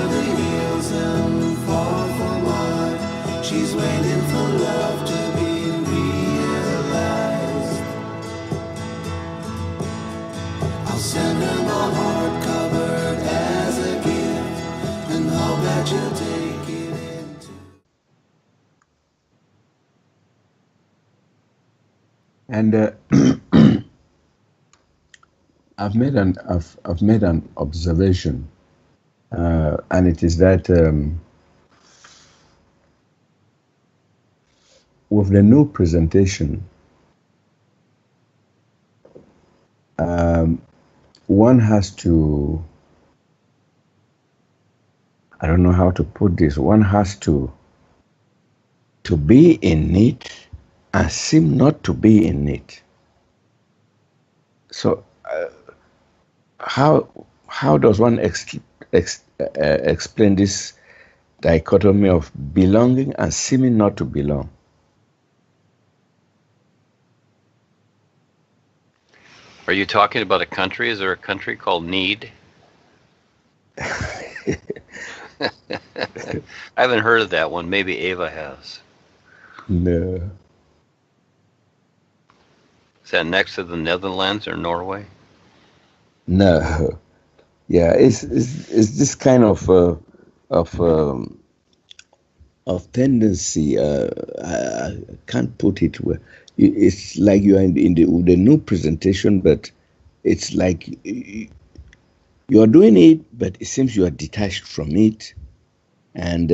the hills and far from mine. She's waiting for love to be realized. I'll send her my heart covered as a gift, and hope that you'll take it into. And I've made an observation, and it is that with the new presentation, one has to, I don't know how to put this, one has to be in it and seem not to be in it. So how does one explain this dichotomy of belonging and seeming not to belong? Are you talking about a country? Is there a country called Need? I haven't heard of that one. Maybe Ava has. No. Is that next to the Netherlands or Norway? No. Yeah, it's this kind of tendency. I can't put it where it's like you are in the new presentation, but it's like you are doing it, but it seems you are detached from it, and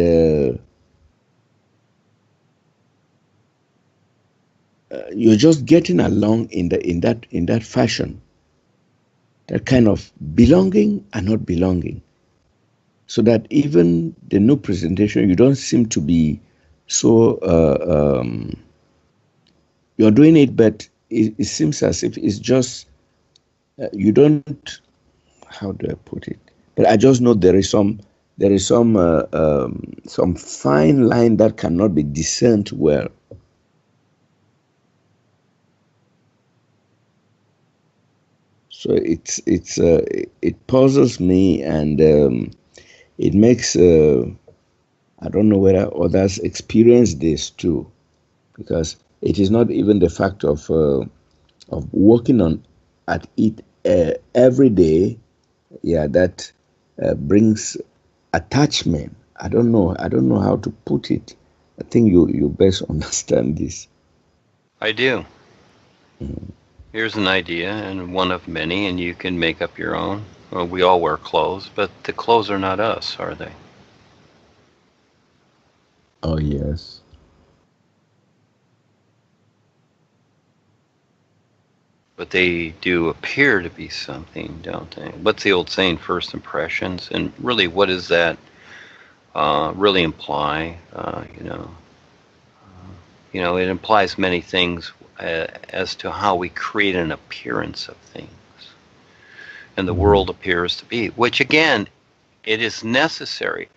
you're just getting along in that fashion, that kind of belonging and not belonging. So that even the new presentation, you don't seem to be so, you're doing it, but it seems as if it's just, you don't, how do I put it? But I just know there is some fine line that cannot be discerned well. So it puzzles me, and it makes, I don't know whether others experience this too, because it is not even the fact of working at it every day, yeah, that brings attachment. I don't know how to put it. I think you best understand this. I do. Here's an idea, and one of many, and you can make up your own. Well, we all wear clothes, but the clothes are not us, are they? Oh yes. But they do appear to be something, don't they? What's the old saying, first impressions? And really, what does that really imply? It implies many things as to how we create an appearance of things. And the world appears to be, which again, it is necessary.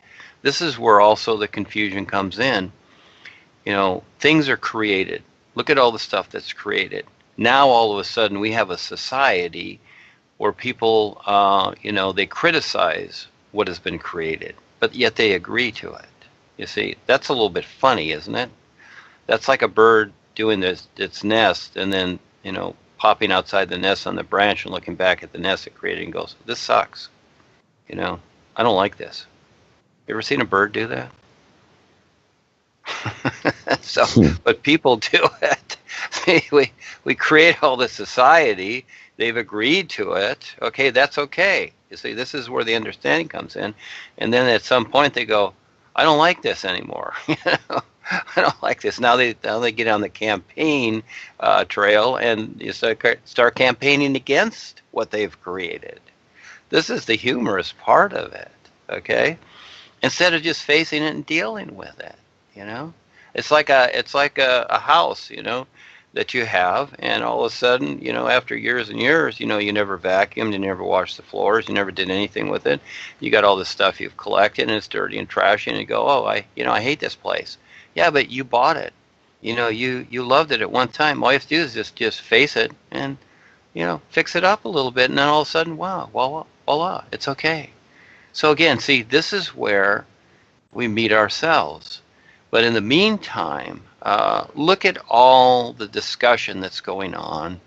This is where also the confusion comes in. Things are created. Look at all the stuff that's created. Now all of a sudden we have a society where people, they criticize what has been created, but yet they agree to it. You see, that's a little bit funny, isn't it? That's like a bird doing its nest and then, popping outside the nest on the branch and looking back at the nest it created and goes, this sucks. I don't like this. You ever seen a bird do that? So, but people do it. we create all this society. They've agreed to it. Okay, that's okay. You see, this is where the understanding comes in. And then at some point they go, I don't like this anymore. I don't like this. Now they get on the campaign trail and you start campaigning against what they've created. This is the humorous part of it. Okay, instead of just facing it and dealing with it. It's like a house, that you have, and all of a sudden, after years and years, you never vacuumed, you never washed the floors, you never did anything with it. You got all this stuff you've collected, and it's dirty and trashy, and you go, oh, I hate this place. Yeah, but you bought it. You loved it at one time. All you have to do is just face it and, fix it up a little bit, and then all of a sudden, wow, voila, it's okay. So again, see, this is where we meet ourselves. But in the meantime, look at all the discussion that's going on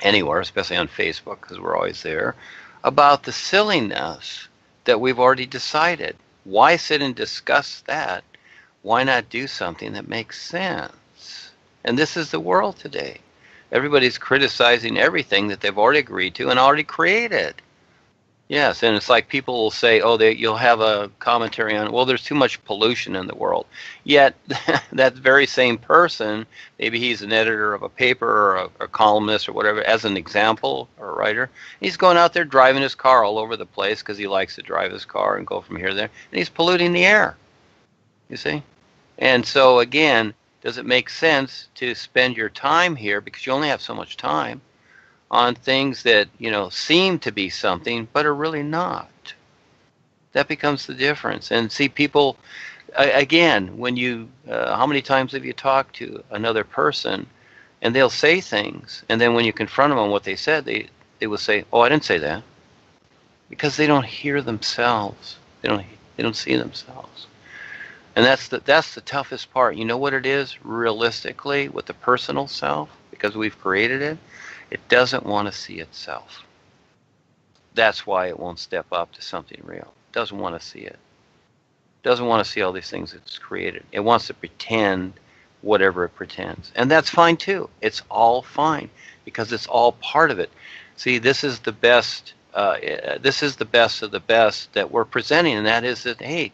anywhere, especially on Facebook, because we're always there, about the silliness that we've already decided. Why sit and discuss that? Why not do something that makes sense? And this is the world today. Everybody's criticizing everything that they've already agreed to and already created. Yes, and it's like people will say, "Oh, you'll have a commentary on, well, there's too much pollution in the world." Yet, that very same person, maybe he's an editor of a paper or a columnist or whatever, as an example, or a writer, he's going out there driving his car all over the place because he likes to drive his car and go from here to there, and he's polluting the air. You see? And so, again, does it make sense to spend your time here, because you only have so much time, on things that, seem to be something but are really not? That becomes the difference. And see, people, again, when you how many times have you talked to another person and they'll say things, and then when you confront them on what they said, they will say, "Oh, I didn't say that," because they don't hear themselves. They don't see themselves. And that's the toughest part. You know what it is realistically with the personal self, because we've created it? It doesn't want to see itself. That's why it won't step up to something real. It doesn't want to see it. It doesn't want to see all these things it's created. It wants to pretend whatever it pretends. And that's fine too. It's all fine, because it's all part of it. See, this is the best of the best that we're presenting, and that is that, hey,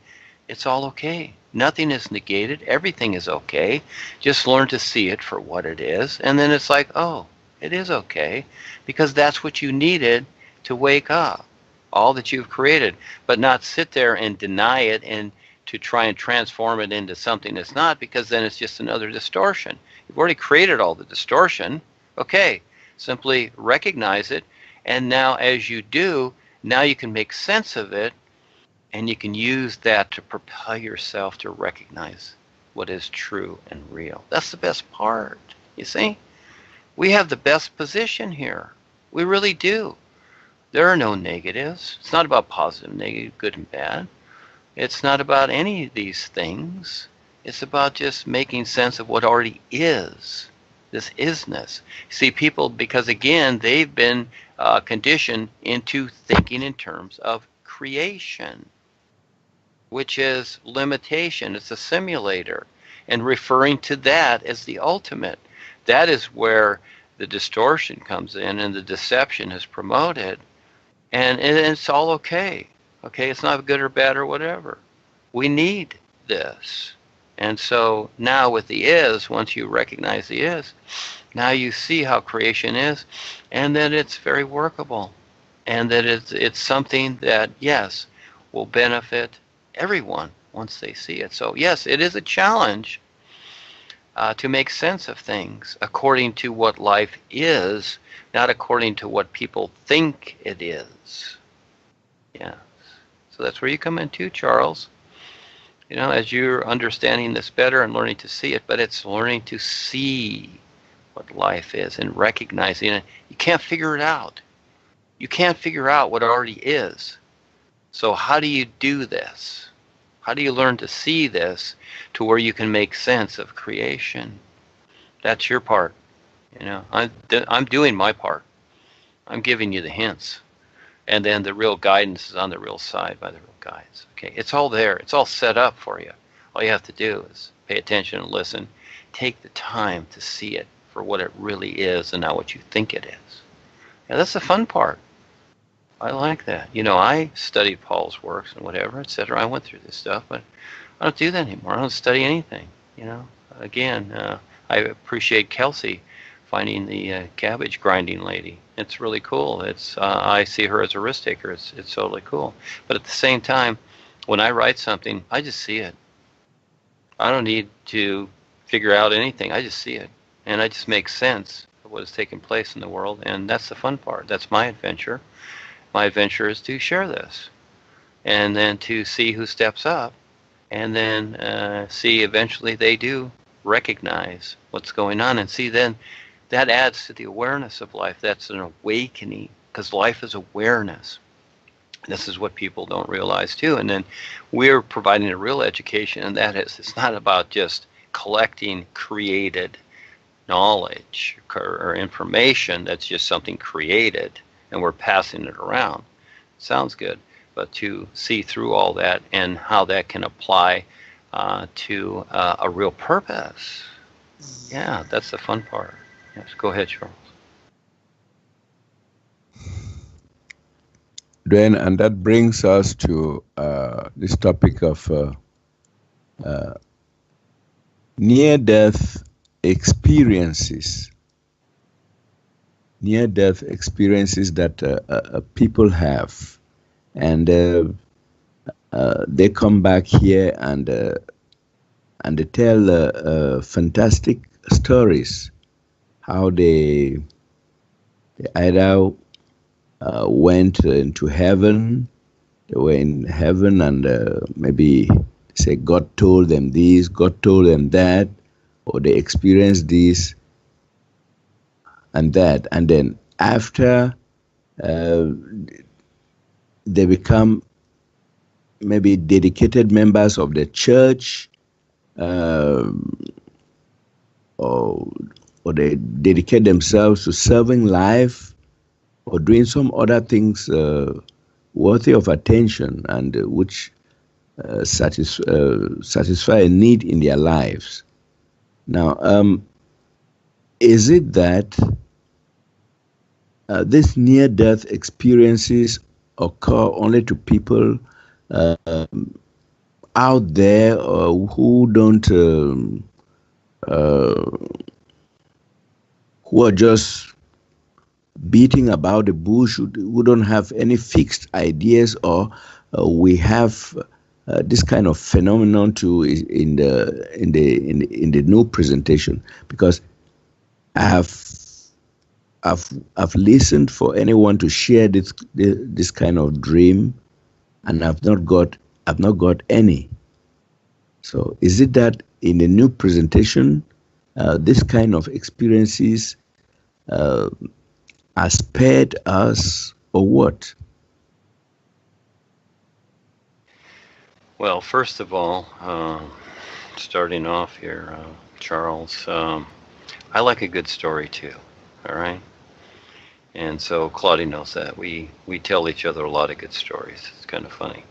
it's all okay. Nothing is negated. Everything is okay. Just learn to see it for what it is. And then it's like, oh, it is okay, because that's what you needed to wake up, all that you've created, but not sit there and deny it and to try and transform it into something it's not, because then it's just another distortion. You've already created all the distortion. Okay, simply recognize it. And now as you do, now you can make sense of it, and you can use that to propel yourself to recognize what is true and real. That's the best part, you see? We have the best position here. We really do. There are no negatives. It's not about positive, negative, good and bad. It's not about any of these things. It's about just making sense of what already is. This isness. See, people, because again, they've been conditioned into thinking in terms of creation, which is limitation. It's a simulator, and referring to that as the ultimate. That is where the distortion comes in and the deception is promoted, and it's all okay. Okay, it's not good or bad or whatever. We need this. And so now with the is, once you recognize the is, now you see how creation is, and that it's very workable, and that it's something that, yes, will benefit everyone once they see it. So yes, it is a challenge to make sense of things according to what life is, not according to what people think it is. Yeah. So that's where you come in too, Charles. As you're understanding this better and learning to see it, but it's learning to see what life is and recognizing it. You can't figure it out. You can't figure out what already is. So how do you do this? How do you learn to see this to where you can make sense of creation? That's your part. I'm doing my part. I'm giving you the hints. And then the real guidance is on the real side by the real guides. Okay, it's all there. It's all set up for you. All you have to do is pay attention and listen. Take the time to see it for what it really is and not what you think it is. Yeah, that's the fun part. I like that. I studied Paul's works and whatever, etc. I went through this stuff, but I don't do that anymore. I don't study anything. Again, I appreciate Kelsey finding the cabbage grinding lady. It's really cool. I see her as a risk taker. It's totally cool. But at the same time, when I write something, I just see it. I don't need to figure out anything. I just see it, and I just make sense of what is taking place in the world. And that's the fun part. That's my adventure. My adventure is to share this, and then to see who steps up, and then see eventually they do recognize what's going on, and see then that adds to the awareness of life. That's an awakening, because life is awareness. This is what people don't realize too. And then we're providing a real education, and that is, it's not about just collecting created knowledge or information that's just something created and we're passing it around. Sounds good, but to see through all that and how that can apply to a real purpose. Yeah, that's the fun part. Yes, go ahead, Charles. Duane, and that brings us to this topic of near-death experiences. Near-death experiences that people have, and they come back here and they tell fantastic stories. How they either went into heaven, they were in heaven, and maybe say God told them this, God told them that, or they experienced this and that, and then after they become maybe dedicated members of the church, or they dedicate themselves to serving life or doing some other things worthy of attention and which satisfy a need in their lives. Now, is it that these near-death experiences occur only to people out there who don't, who are just beating about the bush, who don't have any fixed ideas, or we have this kind of phenomenon too in the NuPresentation? Because I've listened for anyone to share this kind of dream, and I've not got any. So is it that in the NuPresentation, this kind of experiences are spared us, or what? Well, first of all, starting off here, Charles, I like a good story too. All right. And so Claudia knows that. We tell each other a lot of good stories. It's kind of funny.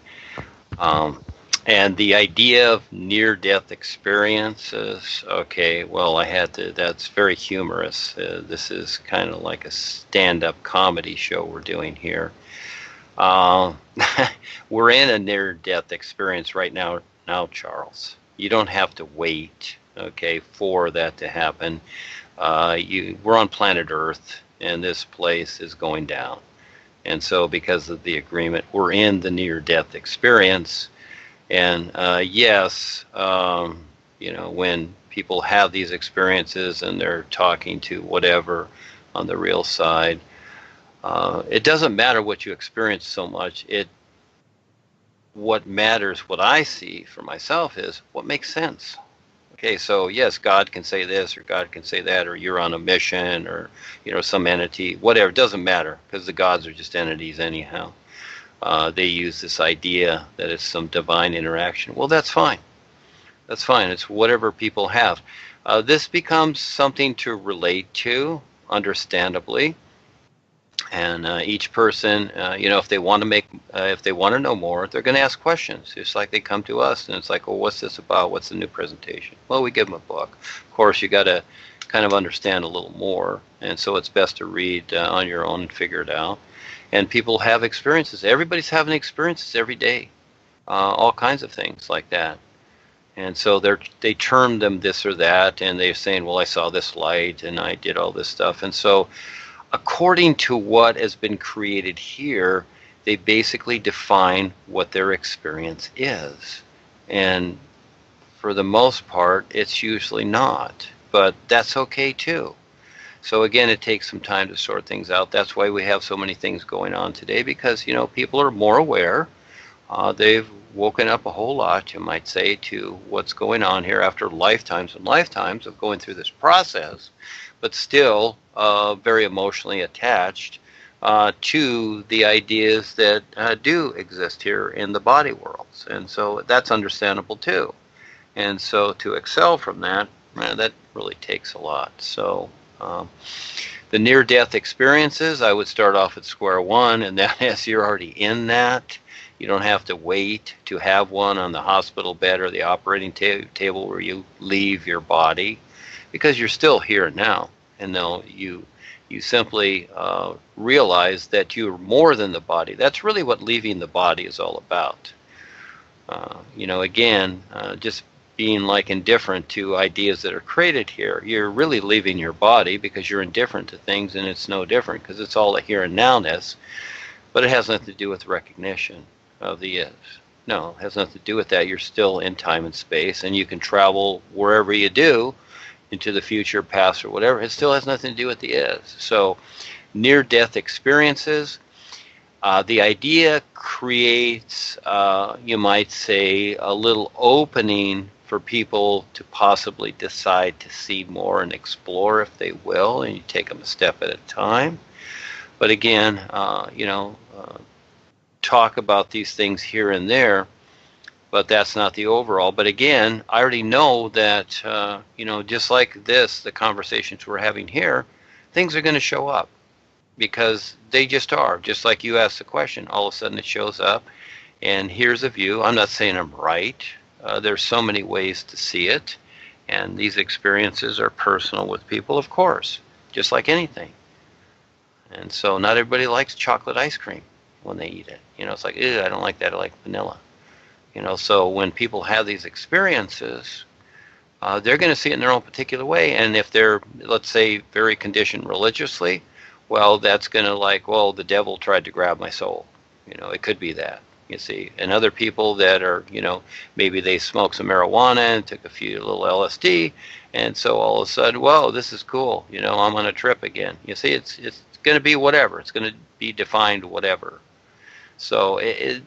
And the idea of near-death experiences, okay, well, that's very humorous. This is kind of like a stand-up comedy show we're doing here. We're in a near-death experience right now, Charles. You don't have to wait, okay, for that to happen. We're on planet Earth, and this place is going down. And so because of the agreement, we're in the near-death experience. And yes, when people have these experiences and they're talking to whatever on the real side, it doesn't matter what you experience so much. What matters, what I see for myself, is what makes sense. Okay, so yes, God can say this, or God can say that, or you're on a mission, or some entity, whatever. It doesn't matter, because the gods are just entities anyhow. They use this idea that it's some divine interaction. Well, that's fine. That's fine. It's whatever people have. This becomes something to relate to, understandably. And each person, if they want to know more, they're going to ask questions. It's like they come to us, and it's like, well, what's this about? What's the NuPresentation? Well, we give them a book. Of course, you got to kind of understand a little more, and so it's best to read on your own and figure it out. And people have experiences. Everybody's having experiences every day, all kinds of things like that. And so they term them this or that, and they're saying, well, I saw this light, and I did all this stuff. And so according to what has been created here, they basically define what their experience is. And for the most part, it's usually not. But that's okay too. So again, it takes some time to sort things out. That's why we have so many things going on today, because people are more aware. They've woken up a whole lot, you might say, to what's going on here after lifetimes and lifetimes of going through this process, but still very emotionally attached to the ideas that do exist here in the body worlds. And so that's understandable too. And so to excel from that, that really takes a lot. So the near-death experiences, I would start off at square one, and that is you're already in that. You don't have to wait to have one on the hospital bed or the operating table where you leave your body, because you're still here now. And now you simply realize that you're more than the body. That's really what leaving the body is all about. Again, just being like indifferent to ideas that are created here. You're really leaving your body because you're indifferent to things, and it's no different because it's all a here and nowness, but it has nothing to do with recognition of the is. No, it has nothing to do with that. You're still in time and space, and you can travel wherever you do, into the future, past, or whatever. It still has nothing to do with the is. So near-death experiences, the idea creates, you might say, a little opening for people to possibly decide to see more and explore if they will, and you take them a step at a time. But again, talk about these things here and there, but that's not the overall. But again, I already know that, just like this, the conversations we're having here, things are going to show up because they just are. Just like you asked the question, all of a sudden it shows up, and here's a view. I'm not saying I'm right. There's so many ways to see it, and these experiences are personal with people, of course, just like anything. And so not everybody likes chocolate ice cream when they eat it. It's like, ew, I don't like that. I like vanilla. So when people have these experiences, they're going to see it in their own particular way. And if they're, let's say, very conditioned religiously, well, that's going to the devil tried to grab my soul. It could be that, you see. And other people that are, maybe they smoke some marijuana and took a few little LSD, and so all of a sudden, whoa, this is cool. I'm on a trip again. You see, it's going to be whatever. It's going to be defined whatever. So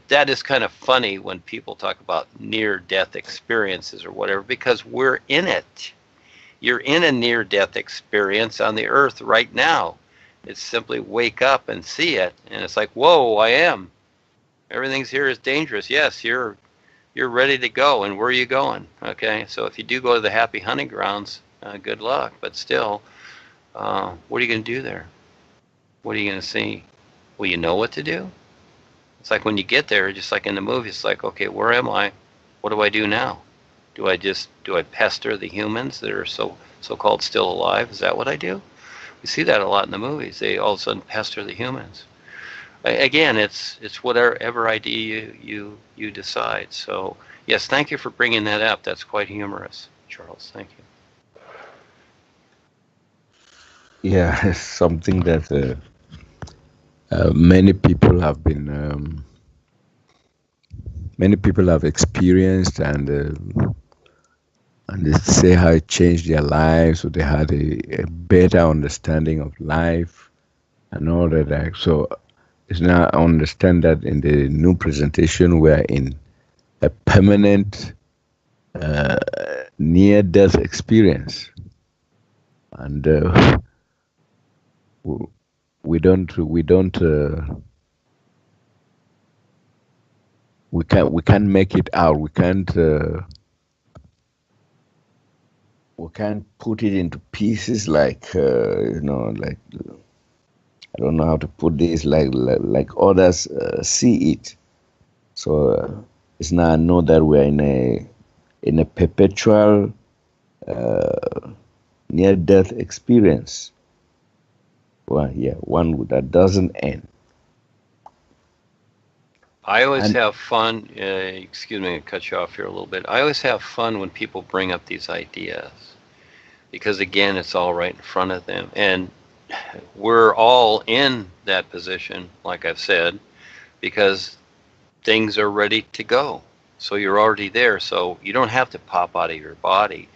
that is kind of funny when people talk about near-death experiences or whatever, because we're in it. You're in a near-death experience on the earth right now. It's simply wake up and see it, and it's like, whoa, I am. Everything's here is dangerous. Yes, you're ready to go, and where are you going? Okay, so if you do go to the happy hunting grounds, good luck. But still, what are you going to do there? What are you going to see? Will you know what to do? It's like when you get there, just like in the movie, it's like, okay, where am I? What do I do now? Do I pester the humans that are so-called still alive? Is that what I do? We see that a lot in the movies. They all of a sudden pester the humans. Again, it's whatever idea you decide. So yes, thank you for bringing that up. That's quite humorous, Charles. Thank you. Yeah, it's something that many people have been, many people have experienced, and they say how it changed their lives, so they had a better understanding of life and all that. So it's now I understand that in the new presentation we're in a permanent near-death experience, and we can't make it out. We can't put it into pieces like like, I don't know how to put this, like others see it. So it's now I know that we're in a perpetual near-death experience. Well, yeah, one that doesn't end. I always have fun, excuse me, to cut you off here a little bit. I always have fun when people bring up these ideas, because again, it's all right in front of them. And we're all in that position, like I've said, because things are ready to go. So you're already there, so you don't have to pop out of your body.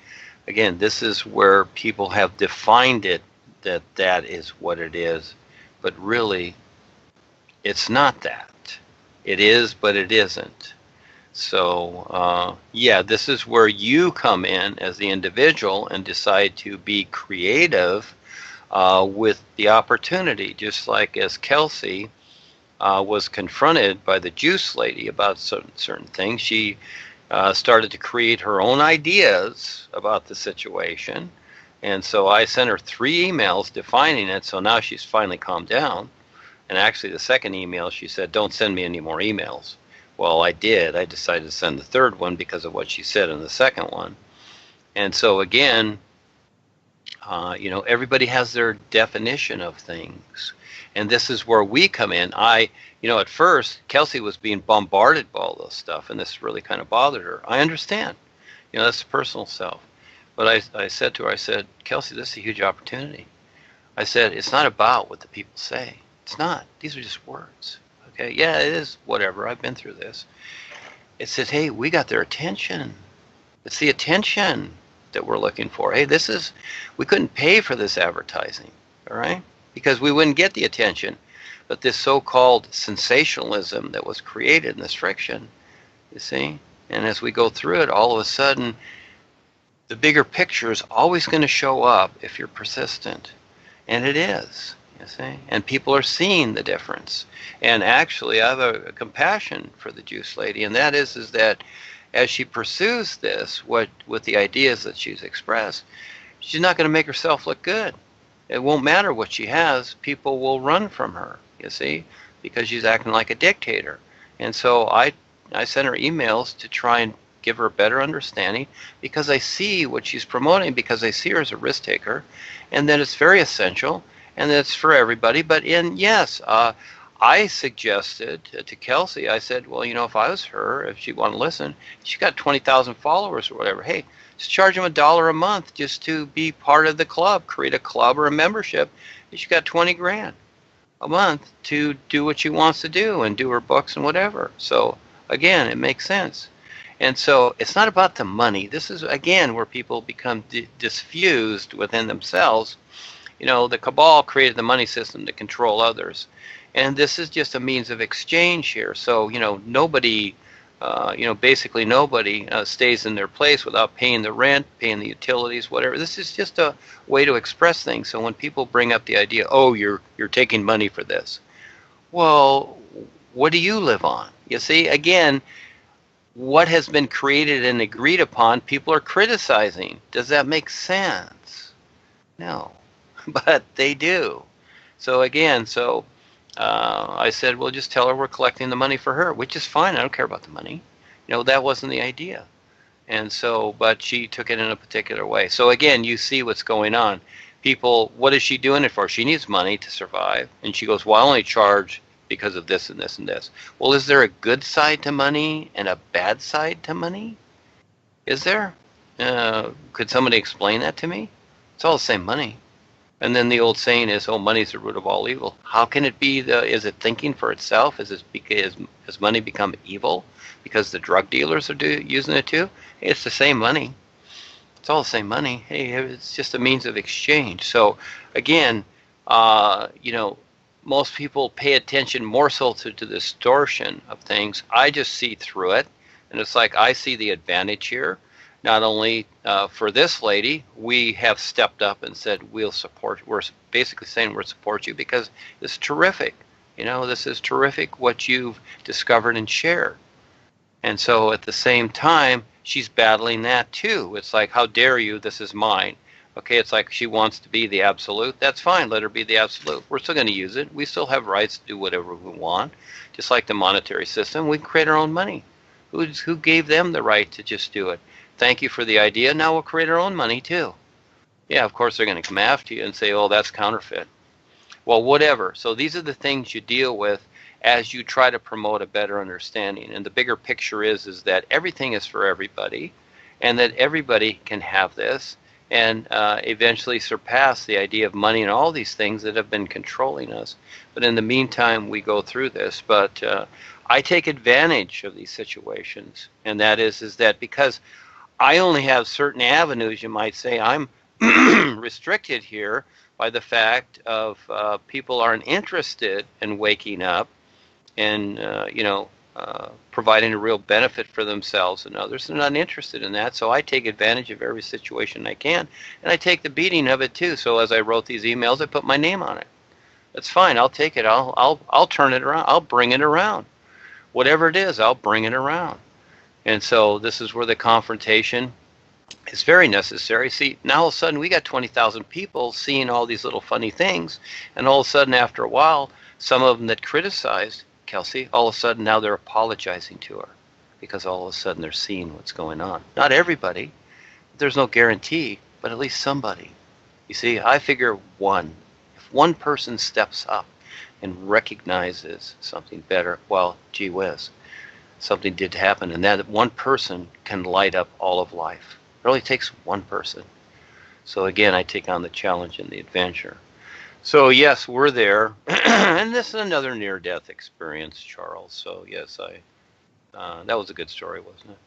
Again, this is where people have defined it, that is what it is, but really it's not that. It is, but it isn't. So yeah, this is where you come in as the individual and decide to be creative with the opportunity, just like as Kelsey was confronted by the juice lady about certain things. She started to create her own ideas about the situation. And so I sent her 3 emails defining it. So now she's finally calmed down. And actually, the second email, she said, don't send me any more emails. Well, I did. I decided to send the third one because of what she said in the second one. And so again, everybody has their definition of things. And this is where we come in. At first, Kelsey was being bombarded by all this stuff, and this really kind of bothered her. I understand. That's the personal self. But I said to her, I said, Kelsey, this is a huge opportunity. I said, it's not about what the people say. It's not. These are just words. Okay? Yeah, it is whatever. I've been through this. It says, hey, we got their attention. It's the attention that we're looking for. Hey, we couldn't pay for this advertising, all right? Because we wouldn't get the attention. But this so-called sensationalism that was created in this friction, you see? And as we go through it, all of a sudden, the bigger picture is always going to show up if you're persistent. And it is, you see? And people are seeing the difference. And actually, I have a compassion for the juice lady, and that is that as she pursues this, with the ideas that she's expressed, she's not going to make herself look good. It won't matter what she has. People will run from her, you see, because she's acting like a dictator. And so I sent her emails to try and give her a better understanding, because I see what she's promoting, because I see her as a risk taker, and that it's very essential, and that it's for everybody. But yes, I suggested to Kelsey, I said, well, if I was her, if she wanted to listen, she got 20,000 followers or whatever. Hey, just charge them $1 a month just to be part of the club. Create a club or a membership. She got 20 grand a month to do what she wants to do and do her books and whatever. So again, it makes sense. And so it's not about the money. This is, again, where people become diffused within themselves. The cabal created the money system to control others. And this is just a means of exchange here. So, nobody, basically nobody stays in their place without paying the rent, paying the utilities, whatever. This is just a way to express things. So when people bring up the idea, oh, you're taking money for this. Well, what do you live on? You see, again, what has been created and agreed upon, people are criticizing. Does that make sense? No, but they do. So again, I said, well, just tell her we're collecting the money for her, which is fine. I don't care about the money. That wasn't the idea. And so, but she took it in a particular way. So again, you see what's going on. People, what is she doing it for? She needs money to survive. And she goes, well, I only charge because of this and this and this. Well, is there a good side to money and a bad side to money? Is there? Could somebody explain that to me? It's all the same money. And then the old saying is, oh, money's the root of all evil. How can it be? Is it thinking for itself? Has money become evil because the drug dealers are using it too? Hey, it's the same money. It's all the same money. Hey, it's just a means of exchange. So again, most people pay attention more so to the distortion of things. I just see through it. And it's like I see the advantage here. Not only for this lady, we have stepped up and said we'll support. We're basically saying we'll support you because it's terrific. This is terrific what you've discovered and shared. And so at the same time, she's battling that too. It's like, how dare you? This is mine. Okay, it's like she wants to be the absolute. That's fine. Let her be the absolute. We're still going to use it. We still have rights to do whatever we want. Just like the monetary system, we can create our own money. Who gave them the right to just do it? Thank you for the idea. Now we'll create our own money too. Yeah, of course they're going to come after you and say, oh, that's counterfeit. Well, whatever. So these are the things you deal with as you try to promote a better understanding. And the bigger picture is that everything is for everybody and that everybody can have this and eventually surpass the idea of money and all these things that have been controlling us. But in the meantime, we go through this. But I take advantage of these situations. And that is that because I only have certain avenues, you might say, I'm restricted here by the fact of people aren't interested in waking up and, providing a real benefit for themselves and others. They're not interested in that, so I take advantage of every situation I can, and I take the beating of it too. So as I wrote these emails, I put my name on it. That's fine. I'll take it. I'll turn it around. I'll bring it around. Whatever it is, I'll bring it around. And so this is where the confrontation is very necessary. See, now all of a sudden we got 20,000 people seeing all these little funny things, and all of a sudden after a while, some of them that criticized Kelsey, all of a sudden now they're apologizing to her because all of a sudden they're seeing what's going on. Not everybody, there's no guarantee, but at least somebody. You see, I figure one. If one person steps up and recognizes something better, well, gee whiz, something did happen, and that one person can light up all of life. It only takes one person. So again, I take on the challenge and the adventure. So yes, we're there, and this is another near-death experience, Charles. So yes, that was a good story, wasn't it?